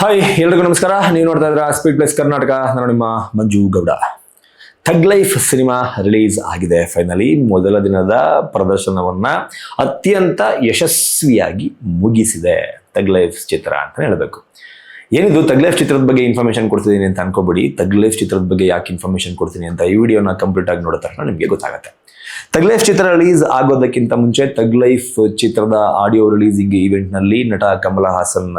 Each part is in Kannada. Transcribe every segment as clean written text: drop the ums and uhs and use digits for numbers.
ಹಾಯ್ ಎಲ್ರಿಗೂ ನಮಸ್ಕಾರ. ನೀವು ನೋಡ್ತಾ ಇದ್ರ ಸ್ಪೀಡ್ ಪ್ಲೇಸ್ ಕರ್ನಾಟಕ. ನಾನು ನಿಮ್ಮ ಮಂಜು ಗೌಡ. ಥಗ್ ಲೈಫ್ ಸಿನಿಮಾ ರಿಲೀಸ್ ಆಗಿದೆ. ಫೈನಲಿ ಮೊದಲ ದಿನದ ಪ್ರದರ್ಶನವನ್ನ ಅತ್ಯಂತ ಯಶಸ್ವಿಯಾಗಿ ಮುಗಿಸಿದೆ ಥಗ್ ಲೈಫ್ ಚಿತ್ರ ಅಂತ ಹೇಳಬೇಕು. ಏನಿದು ಥಗ್ ಲೈಫ್ ಚಿತ್ರದ ಬಗ್ಗೆ ಇನ್ಫಾರ್ಮೇಶನ್ ಕೊಡ್ತಿದ್ದೀನಿ ಅಂತ ಅನ್ಕೋಬೇಡಿ. ಥಗ್ ಲೈಫ್ ಚಿತ್ರದ ಬಗ್ಗೆ ಯಾಕೆ ಇನ್ಫಾರ್ಮೇಶನ್ ಕೊಡ್ತೀನಿ ಅಂತ ಈ ವಿಡಿಯೋನ ಕಂಪ್ಲೀಟ್ ಆಗಿ ನೋಡೋ ತಕ್ಷಣ ನಿಮಗೆ ಗೊತ್ತಾಗುತ್ತೆ. ಥಗ್ ಲೈಫ್ ಚಿತ್ರ ರಿಲೀಸ್ ಆಗೋದಕ್ಕಿಂತ ಮುಂಚೆ ಥಗ್ ಲೈಫ್ ಚಿತ್ರದ ಆಡಿಯೋ ರಿಲೀಸಿಂಗ್ ಈವೆಂಟ್ ನಲ್ಲಿ ನಟ ಕಮಲ್ ಹಾಸನ್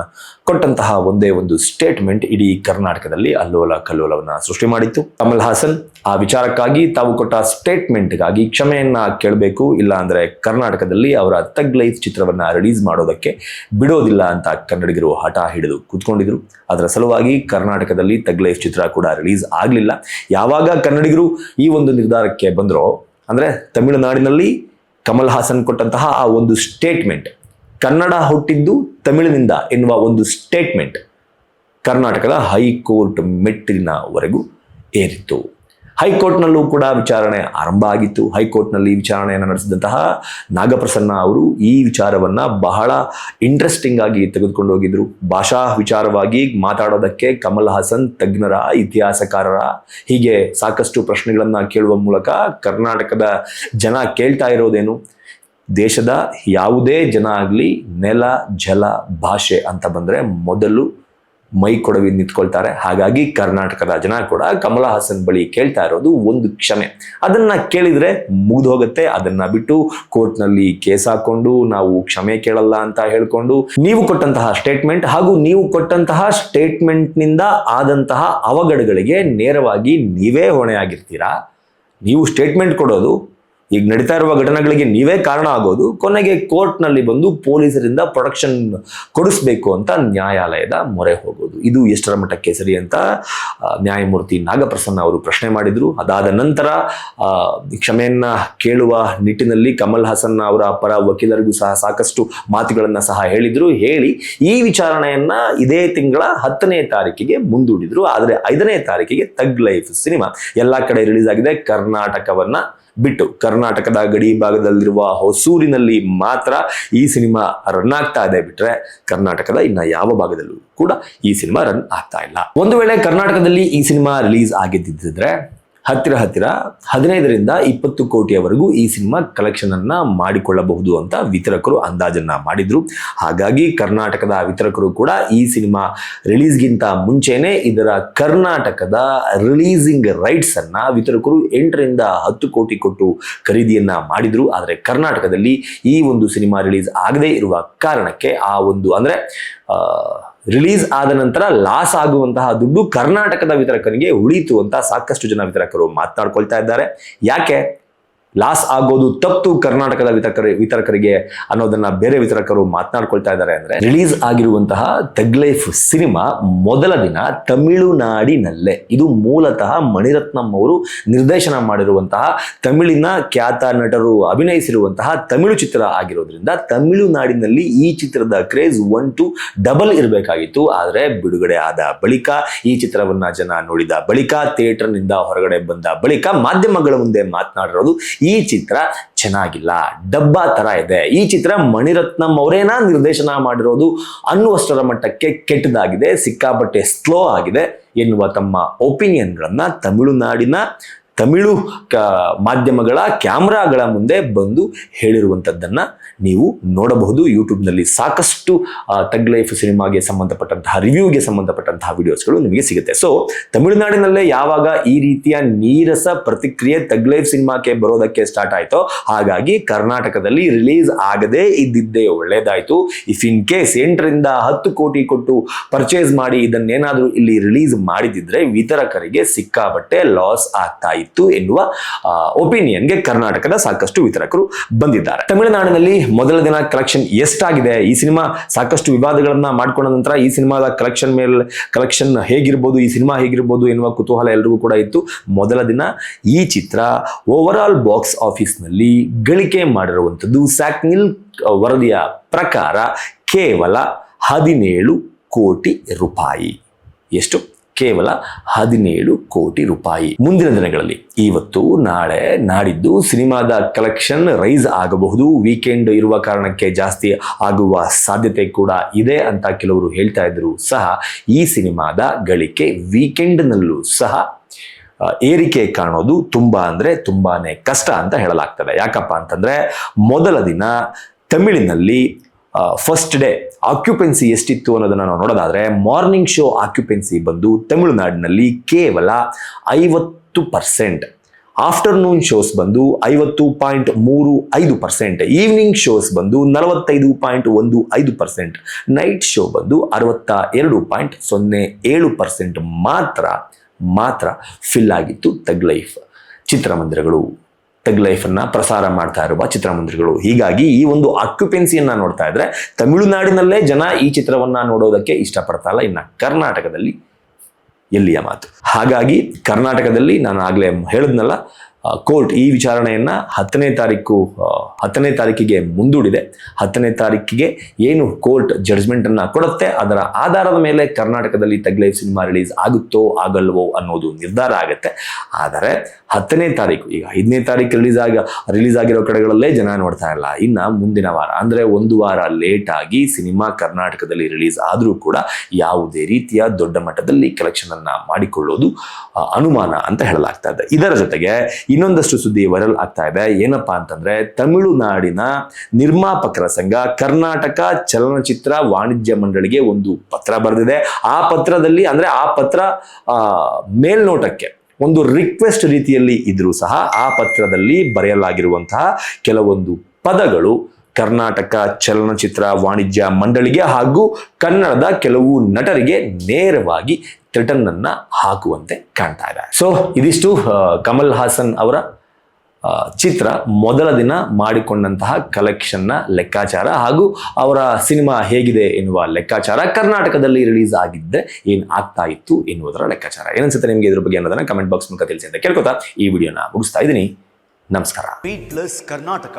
ಕೊಟ್ಟಂತಹ ಒಂದೇ ಒಂದು ಸ್ಟೇಟ್ಮೆಂಟ್ ಇಡೀ ಕರ್ನಾಟಕದಲ್ಲಿ ಅಲ್ಲೋಲ ಕಲ್ಲೋಲವನ್ನ ಸೃಷ್ಟಿ ಮಾಡಿತ್ತು. ಕಮಲ್ ಹಾಸನ್ ಆ ವಿಚಾರಕ್ಕಾಗಿ ತಾವು ಕೊಟ್ಟ ಸ್ಟೇಟ್ಮೆಂಟ್ಗಾಗಿ ಕ್ಷಮೆಯನ್ನ ಕೇಳಬೇಕು, ಇಲ್ಲ ಅಂದ್ರೆ ಕರ್ನಾಟಕದಲ್ಲಿ ಅವರ ಥಗ್ ಲೈಫ್ ಚಿತ್ರವನ್ನ ರಿಲೀಸ್ ಮಾಡೋದಕ್ಕೆ ಬಿಡೋದಿಲ್ಲ ಅಂತ ಕನ್ನಡಿಗರು ಹಠ ಹಿಡಿದು ಕೂತ್ಕೊಂಡಿದ್ರು. ಅದರ ಸಲುವಾಗಿ ಕರ್ನಾಟಕದಲ್ಲಿ ಥಗ್ ಲೈಫ್ ಚಿತ್ರ ಕೂಡ ರಿಲೀಸ್ ಆಗಲಿಲ್ಲ. ಯಾವಾಗ ಕನ್ನಡಿಗರು ಈ ಒಂದು ನಿರ್ಧಾರಕ್ಕೆ ಬಂದ್ರೋ, ಅಂದ್ರೆ ತಮಿಳುನಾಡಿನಲ್ಲಿ ಕಮಲ್ ಹಾಸನ್ ಕೊಟ್ಟಂತಹ ಆ ಒಂದು ಸ್ಟೇಟ್ಮೆಂಟ್, ಕನ್ನಡ ಹುಟ್ಟಿದ್ದು ತಮಿಳಿನಿಂದ ಎನ್ನುವ ಒಂದು ಸ್ಟೇಟ್ಮೆಂಟ್ ಕರ್ನಾಟಕದ ಹೈಕೋರ್ಟ್ ಮೆಟ್ಟಿಲಿನವರೆಗೂ ಏರಿತ್ತು. ಹೈಕೋರ್ಟ್ನಲ್ಲೂ ಕೂಡ ವಿಚಾರಣೆ ಆರಂಭ ಆಗಿತ್ತು. ಹೈಕೋರ್ಟ್ನಲ್ಲಿ ವಿಚಾರಣೆಯನ್ನು ನಡೆಸಿದಂತಹ ನಾಗಪ್ರಸನ್ನ ಅವರು ಈ ವಿಚಾರವನ್ನ ಬಹಳ ಇಂಟ್ರೆಸ್ಟಿಂಗ್ ಆಗಿ ತೆಗೆದುಕೊಂಡು ಹೋಗಿದ್ರು. ಭಾಷಾ ವಿಚಾರವಾಗಿ ಮಾತಾಡೋದಕ್ಕೆ ಕಮಲ್ ಹಾಸನ್ ತಜ್ಞರ, ಇತಿಹಾಸಕಾರರ, ಹೀಗೆ ಸಾಕಷ್ಟು ಪ್ರಶ್ನೆಗಳನ್ನ ಕೇಳುವ ಮೂಲಕ ಕರ್ನಾಟಕದ ಜನ ಕೇಳ್ತಾ ಇರೋದೇನು, ದೇಶದ ಯಾವುದೇ ಜನ ಆಗಲಿ ನೆಲ, ಜಲ, ಭಾಷೆ ಅಂತ ಬಂದ್ರೆ ಮೊದಲು ಮೈ ಕೊಡವಿ ನಿಂತ್ಕೊಳ್ತಾರೆ. ಹಾಗಾಗಿ ಕರ್ನಾಟಕದ ಜನ ಕೂಡ ಕಮಲ್ ಹಾಸನ್ ಬಳಿ ಕೇಳ್ತಾ ಇರೋದು ಒಂದು ಕ್ಷಮೆ. ಅದನ್ನ ಕೇಳಿದ್ರೆ ಮುಗಿದು ಹೋಗುತ್ತೆ. ಅದನ್ನ ಬಿಟ್ಟು ಕೋರ್ಟ್ನಲ್ಲಿ ಕೇಸ್ ಹಾಕೊಂಡು ನಾವು ಕ್ಷಮೆ ಕೇಳಲ್ಲ ಅಂತ ಹೇಳ್ಕೊಂಡು ನೀವು ಕೊಟ್ಟಂತಹ ಸ್ಟೇಟ್ಮೆಂಟ್ ಹಾಗೂ ನೀವು ಕೊಟ್ಟಂತಹ ಸ್ಟೇಟ್ಮೆಂಟ್ನಿಂದ ಆದಂತಹ ಅವಘಡಗಳಿಗೆ ನೇರವಾಗಿ ನೀವೇ ಹೊಣೆಯಾಗಿರ್ತೀರಾ. ನೀವು ಸ್ಟೇಟ್ಮೆಂಟ್ ಕೊಡೋದು, ಈಗ ನಡೀತಾ ಇರುವ ಘಟನೆಗಳಿಗೆ ನೀವೇ ಕಾರಣ ಆಗೋದು, ಕೊನೆಗೆ ಕೋರ್ಟ್ನಲ್ಲಿ ಬಂದು ಪೊಲೀಸರಿಂದ ಪ್ರೊಟೆಕ್ಷನ್ ಕೊಡಿಸ್ಬೇಕು ಅಂತ ನ್ಯಾಯಾಲಯದ ಮೊರೆ ಹೋಗೋದು. ಇದು ಎಷ್ಟರ ಮಟ್ಟಕ್ಕೆ ಸರಿ ಅಂತ ನ್ಯಾಯಮೂರ್ತಿ ನಾಗಪ್ರಸನ್ನ ಅವರು ಪ್ರಶ್ನೆ ಮಾಡಿದ್ರು. ಅದಾದ ನಂತರ ಕ್ಷಮೆಯನ್ನ ಕೇಳುವ ನಿಟ್ಟಿನಲ್ಲಿ ಕಮಲ್ ಹಾಸನ್ ಅವರ ಪರ ವಕೀಲರಿಗೂ ಸಹ ಸಾಕಷ್ಟು ಮಾತುಗಳನ್ನ ಸಹ ಹೇಳಿ ಈ ವಿಚಾರಣೆಯನ್ನ ಇದೇ ತಿಂಗಳ 10ನೇ ತಾರೀಕಿಗೆ ಮುಂದೂಡಿದ್ರು. ಆದ್ರೆ 5ನೇ ತಾರೀಕಿಗೆ ಥಗ್ ಲೈಫ್ ಸಿನಿಮಾ ಎಲ್ಲಾ ಕಡೆ ರಿಲೀಸ್ ಆಗಿದೆ. ಕರ್ನಾಟಕವನ್ನ ಬಿಟ್ಟು ಕರ್ನಾಟಕದ ಗಡಿ ಭಾಗದಲ್ಲಿರುವ ಹೊಸೂರಿನಲ್ಲಿ ಮಾತ್ರ ಈ ಸಿನಿಮಾ ರನ್ ಆಗ್ತಾ ಇದೆ. ಬಿಟ್ರೆ ಕರ್ನಾಟಕದ ಇನ್ನ ಯಾವ ಭಾಗದಲ್ಲೂ ಕೂಡ ಈ ಸಿನಿಮಾ ರನ್ ಆಗ್ತಾ ಇಲ್ಲ. ಒಂದು ವೇಳೆ ಕರ್ನಾಟಕದಲ್ಲಿ ಈ ಸಿನಿಮಾ ರಿಲೀಸ್ ಆಗಿದ್ದಿದ್ರೆ ಹತ್ತಿರ 15ರಿಂದ 20 ಕೋಟಿಯವರೆಗೂ ಈ ಸಿನಿಮಾ ಕಲೆಕ್ಷನ್ ಅನ್ನ ಮಾಡಿಕೊಳ್ಳಬಹುದು ಅಂತ ವಿತರಕರು ಅಂದಾಜನ್ನ ಮಾಡಿದ್ರು. ಹಾಗಾಗಿ ಕರ್ನಾಟಕದ ವಿತರಕರು ಕೂಡ ಈ ಸಿನಿಮಾ ರಿಲೀಸ್ಗಿಂತ ಮುಂಚೆನೆ ಇದರ ಕರ್ನಾಟಕದ ರಿಲೀಸಿಂಗ್ ರೈಟ್ಸ್ ಅನ್ನ ವಿತರಕರು 8ರಿಂದ 10 ಕೋಟಿ ಕೊಟ್ಟು ಖರೀದಿಯನ್ನ ಮಾಡಿದ್ರು. ಆದರೆ ಕರ್ನಾಟಕದಲ್ಲಿ ಈ ಒಂದು ಸಿನಿಮಾ ರಿಲೀಸ್ ಆಗದೇ ಇರುವ ಕಾರಣಕ್ಕೆ ಆ ಒಂದು ಅಂದ್ರೆ ರಿಲೀಸ್ ಆದ ನಂತರ ಲಾಸ್ ಆಗುವಂತಹ ದುಡ್ಡು ಕರ್ನಾಟಕದ ವಿತರಕರಿಗೆ ಉಳಿಯಿತು ಅಂತ ಸಾಕಷ್ಟು ಜನ ವಿತರಕರು ಮಾತನಾಡ್ಕೊಳ್ತಾ ಇದ್ದಾರೆ. ಯಾಕೆ ಲಾಸ್ ಆಗೋದು ತಪ್ಪು ಕರ್ನಾಟಕದ ವಿತರಕರಿಗೆ ಅನ್ನೋದನ್ನ ಬೇರೆ ವಿತರಕರು ಮಾತನಾಡ್ಕೊಳ್ತಾ ಇದ್ದಾರೆ ಅಂದ್ರೆ, ರಿಲೀಸ್ ಆಗಿರುವಂತಹ ಥಗ್ ಲೈಫ್ ಸಿನಿಮಾ ಮೊದಲ ದಿನ ತಮಿಳುನಾಡಿನಲ್ಲೇ, ಇದು ಮೂಲತಃ ಮಣಿರತ್ನಂ ಅವರು ನಿರ್ದೇಶನ ಮಾಡಿರುವಂತಹ ತಮಿಳಿನ ಖ್ಯಾತ ನಟರು ಅಭಿನಯಿಸಿರುವಂತಹ ತಮಿಳು ಚಿತ್ರ ಆಗಿರೋದ್ರಿಂದ ತಮಿಳುನಾಡಿನಲ್ಲಿ ಈ ಚಿತ್ರದ ಕ್ರೇಜ್ 1 to 2 ಇರಬೇಕಾಗಿತ್ತು. ಆದ್ರೆ ಬಿಡುಗಡೆ ಆದ ಬಳಿಕ, ಈ ಚಿತ್ರವನ್ನ ಜನ ನೋಡಿದ ಬಳಿಕ, ಥಿಯೇಟರ್ನಿಂದ ಹೊರಗಡೆ ಬಂದ ಬಳಿಕ ಮಾಧ್ಯಮಗಳ ಮುಂದೆ ಮಾತನಾಡಿರೋದು, ಈ ಚಿತ್ರ ಚೆನ್ನಾಗಿಲ್ಲ, ಡಬ್ಬಾ ತರ ಇದೆ, ಈ ಚಿತ್ರ ಮಣಿರತ್ನಂ ಅವರೇನಾ ನಿರ್ದೇಶನ ಮಾಡಿರೋದು ಅನ್ನುವಷ್ಟರ ಮಟ್ಟಕ್ಕೆ ಕೆಟ್ಟದಾಗಿದೆ, ಸಿಕ್ಕಾಪಟ್ಟೆ ಸ್ಲೋ ಆಗಿದೆ ಎನ್ನುವ ತಮ್ಮ ಒಪಿನಿಯನ್ಗಳನ್ನ ತಮಿಳುನಾಡಿನ ತಮಿಳು ಮಾಧ್ಯಮಗಳ ಕ್ಯಾಮ್ರಾಗಳ ಮುಂದೆ ಬಂದು ಹೇಳಿರುವಂಥದ್ದನ್ನ ನೀವು ನೋಡಬಹುದು. ಯೂಟ್ಯೂಬ್ನಲ್ಲಿ ಸಾಕಷ್ಟು ಥಗ್ ಲೈಫ್ ಸಿನಿಮಾಗೆ ಸಂಬಂಧಪಟ್ಟಂತಹ ರಿವ್ಯೂಗೆ ಸಂಬಂಧಪಟ್ಟಂತಹ ವಿಡಿಯೋಸ್ಗಳು ನಿಮಗೆ ಸಿಗುತ್ತೆ. ಸೊ ತಮಿಳುನಾಡಿನಲ್ಲೇ ಯಾವಾಗ ಈ ರೀತಿಯ ನೀರಸ ಪ್ರತಿಕ್ರಿಯೆ ಥಗ್ ಲೈಫ್ ಸಿನಿಮಾಕ್ಕೆ ಬರೋದಕ್ಕೆ ಸ್ಟಾರ್ಟ್ ಆಯ್ತೋ, ಹಾಗಾಗಿ ಕರ್ನಾಟಕದಲ್ಲಿ ರಿಲೀಸ್ ಆಗದೇ ಇದ್ದಿದ್ದೇ ಒಳ್ಳೇದಾಯ್ತು. ಇಫ್ ಇನ್ ಕೇಸ್ 8ರಿಂದ 10 ಕೋಟಿ ಕೊಟ್ಟು ಪರ್ಚೇಸ್ ಮಾಡಿ ಇದನ್ನೇನಾದ್ರೂ ಇಲ್ಲಿ ರಿಲೀಸ್ ಮಾಡಿದಿದ್ರೆ ವಿತರಕರಿಗೆ ಸಿಕ್ಕಾಬಟ್ಟೆ ಲಾಸ್ ಆಗ್ತಾ ಇತ್ತು ಎನ್ನುವ ಒಪಿನಿಯನ್ಗೆ ಕರ್ನಾಟಕದ ಸಾಕಷ್ಟು ವಿತರಕರು ಬಂದಿದ್ದಾರೆ. ತಮಿಳುನಾಡಿನಲ್ಲಿ ಮೊದಲ ದಿನ ಕಲೆಕ್ಷನ್ ಎಷ್ಟಾಗಿದೆ, ಈ ಸಿನಿಮಾ ಸಾಕಷ್ಟು ವಿವಾದಗಳನ್ನ ಮಾಡ್ಕೊಂಡ ನಂತರ ಈ ಸಿನಿಮಾದ ಕಲೆಕ್ಷನ್ ಹೇಗಿರ್ಬೋದು, ಈ ಸಿನಿಮಾ ಹೇಗಿರ್ಬೋದು ಎನ್ನುವ ಕುತೂಹಲ ಎಲ್ರಿಗೂ ಕೂಡ ಇತ್ತು. ಮೊದಲ ದಿನ ಈ ಚಿತ್ರ ಓವರ್ ಆಲ್ ಬಾಕ್ಸ್ ಆಫೀಸ್ ನಲ್ಲಿ ಗಳಿಕೆ ಮಾಡಿರುವಂತದ್ದು ಸ್ಯಾಕ್ನಿಲ್ ವರದಿಯ ಪ್ರಕಾರ ಕೇವಲ 17 ಕೋಟಿ ರೂಪಾಯಿ. ಎಷ್ಟು? ಕೇವಲ 17 ಕೋಟಿ ರೂಪಾಯಿ. ಮುಂದಿನ ದಿನಗಳಲ್ಲಿ ಇವತ್ತು ನಾಳೆ ನಾಡಿದ್ದು ಸಿನಿಮಾದ ಕಲೆಕ್ಷನ್ ರೈಸ್ ಆಗಬಹುದು. ವೀಕೆಂಡ್ ಇರುವ ಕಾರಣಕ್ಕೆ ಜಾಸ್ತಿ ಆಗುವ ಸಾಧ್ಯತೆ ಕೂಡ ಇದೆ ಅಂತ ಕೆಲವರು ಹೇಳ್ತಾ ಇದ್ರು ಸಹ ಈ ಸಿನಿಮಾದ ಗಳಿಕೆ ವೀಕೆಂಡ್ನಲ್ಲೂ ಸಹ ಏರಿಕೆ ಕಾಣೋದು ತುಂಬಾನೇ ಕಷ್ಟ ಅಂತ ಹೇಳಲಾಗ್ತದೆ. ಯಾಕಪ್ಪ ಅಂತಂದ್ರೆ ಮೊದಲ ದಿನ ತಮಿಳಿನಲ್ಲಿ ಫಸ್ಟ್ ಡೇ ಆಕ್ಯುಪೆನ್ಸಿ ಎಷ್ಟಿತ್ತು ಅನ್ನೋದನ್ನ ನಾವು ನೋಡೋದಾದ್ರೆ ಮಾರ್ನಿಂಗ್ ಶೋ ಆಕ್ಯುಪೆನ್ಸಿ ಬಂದು ತಮಿಳುನಾಡಿನಲ್ಲಿ ಕೇವಲ 50%, ಆಫ್ಟರ್ನೂನ್ ಶೋಸ್ ಬಂದು 50.35%, ಈವ್ನಿಂಗ್ ಶೋಸ್ ಬಂದು 45.15%, ನೈಟ್ ಶೋ ಬಂದು 62.07% ಮಾತ್ರ ಫಿಲ್ ಆಗಿತ್ತು ಥಗ್ ಲೈಫ್ ಚಿತ್ರಮಂದಿರಗಳು, ಥಗ್ ಲೈಫ್ ಅನ್ನ ಪ್ರಸಾರ ಮಾಡ್ತಾ ಇರುವ ಚಿತ್ರಮಂದಿರಗಳು. ಹೀಗಾಗಿ ಈ ಒಂದು ಆಕ್ಯುಪೆನ್ಸಿಯನ್ನ ನೋಡ್ತಾ ಇದ್ರೆ ತಮಿಳುನಾಡಿನಲ್ಲೇ ಜನ ಈ ಚಿತ್ರವನ್ನ ನೋಡೋದಕ್ಕೆ ಇಷ್ಟಪಡ್ತಾ ಇಲ್ಲ. ಇನ್ನು ಕರ್ನಾಟಕದಲ್ಲಿ ಎಲ್ಲಿಯ ಮಾತು. ಹಾಗಾಗಿ ಕರ್ನಾಟಕದಲ್ಲಿ ನಾನು ಆಗ್ಲೇ ಹೇಳಿದ್ನಲ್ಲ, ಕೋರ್ಟ್ ಈ ವಿಚಾರಣೆಯನ್ನ 10ನೇ ತಾರೀಕಿಗೆ ಮುಂದೂಡಿದೆ. 10ನೇ ತಾರೀಕಿಗೆ ಏನು ಕೋರ್ಟ್ ಜಡ್ಜ್ಮೆಂಟ್ ಅನ್ನ ಕೊಡುತ್ತೆ ಅದರ ಆಧಾರದ ಮೇಲೆ ಕರ್ನಾಟಕದಲ್ಲಿ ಥಗ್ ಲೈಫ್ ಸಿನಿಮಾ ರಿಲೀಸ್ ಆಗುತ್ತೋ ಆಗಲ್ವೋ ಅನ್ನೋದು ನಿರ್ಧಾರ ಆಗುತ್ತೆ. ಆದರೆ 10ನೇ ತಾರೀಕು, ಈಗ 5ನೇ ತಾರೀಕು ರಿಲೀಸ್ ಆಗಿರೋ ಕಡೆಗಳಲ್ಲೇ ಜನ ನೋಡ್ತಾ ಇಲ್ಲ. ಇನ್ನ ಮುಂದಿನ ವಾರ ಅಂದ್ರೆ ಒಂದು ವಾರ ಲೇಟ್ ಆಗಿ ಸಿನಿಮಾ ಕರ್ನಾಟಕದಲ್ಲಿ ರಿಲೀಸ್ ಆದ್ರೂ ಕೂಡ ಯಾವುದೇ ರೀತಿಯ ದೊಡ್ಡ ಮಟ್ಟದಲ್ಲಿ ಕಲೆಕ್ಷನ್ ಅನ್ನ ಮಾಡಿಕೊಳ್ಳೋದು ಅನುಮಾನ ಅಂತ ಹೇಳಲಾಗ್ತಾ ಇದೆ. ಇದರ ಜೊತೆಗೆ ಇನ್ನೊಂದಷ್ಟು ಸುದ್ದಿ ವೈರಲ್ ಆಗ್ತಾ ಇದೆ. ಏನಪ್ಪಾ ಅಂತಂದ್ರೆ ತಮಿಳುನಾಡಿನ ನಿರ್ಮಾಪಕರ ಸಂಘ ಕರ್ನಾಟಕ ಚಲನಚಿತ್ರ ವಾಣಿಜ್ಯ ಮಂಡಳಿಗೆ ಒಂದು ಪತ್ರ ಬರೆದಿದೆ. ಆ ಪತ್ರ ಮೇಲ್ನೋಟಕ್ಕೆ ಒಂದು ರಿಕ್ವೆಸ್ಟ್ ರೀತಿಯಲ್ಲಿ ಇದ್ರೂ ಸಹ ಆ ಪತ್ರದಲ್ಲಿ ಬರೆಯಲಾಗಿರುವಂತಹ ಕೆಲವೊಂದು ಪದಗಳು ಕರ್ನಾಟಕ ಚಲನಚಿತ್ರ ವಾಣಿಜ್ಯ ಮಂಡಳಿಗೆ ಹಾಗೂ ಕನ್ನಡದ ಕೆಲವು ನಟರಿಗೆ ನೇರವಾಗಿ ಥ್ರೆಟನ್ ಅನ್ನ ಹಾಕುವಂತೆ ಕಾಣ್ತಾ ಇದೆ. ಸೊ ಇದಿಷ್ಟು ಕಮಲ್ ಹಾಸನ್ ಅವರ ಚಿತ್ರ ಮೊದಲ ದಿನ ಮಾಡಿಕೊಂಡಂತಹ ಕಲೆಕ್ಷನ್ನ ಲೆಕ್ಕಾಚಾರ ಹಾಗೂ ಅವರ ಸಿನಿಮಾ ಹೇಗಿದೆ ಎನ್ನುವ ಲೆಕ್ಕಾಚಾರ, ಕರ್ನಾಟಕದಲ್ಲಿ ರಿಲೀಸ್ ಆಗಿದ್ದೆ ಏನ್ ಆಗ್ತಾ ಇತ್ತು ಎನ್ನುವುದರ ಲೆಕ್ಕಾಚಾರ. ಏನನ್ಸುತ್ತೆ ನಿಮಗೆ ಇದ್ರ ಬಗ್ಗೆ ಅನ್ನೋದನ್ನ ಕಮೆಂಟ್ ಬಾಕ್ಸ್ ಮೂಲಕ ತಿಳಿಸಿ ಅಂತ ಕೇಳ್ಕೊತಾ ಈ ವಿಡಿಯೋನ ಮುಗಿಸ್ತಾ ಇದ್ದೀನಿ. ನಮಸ್ಕಾರ. Beat plus Karnataka.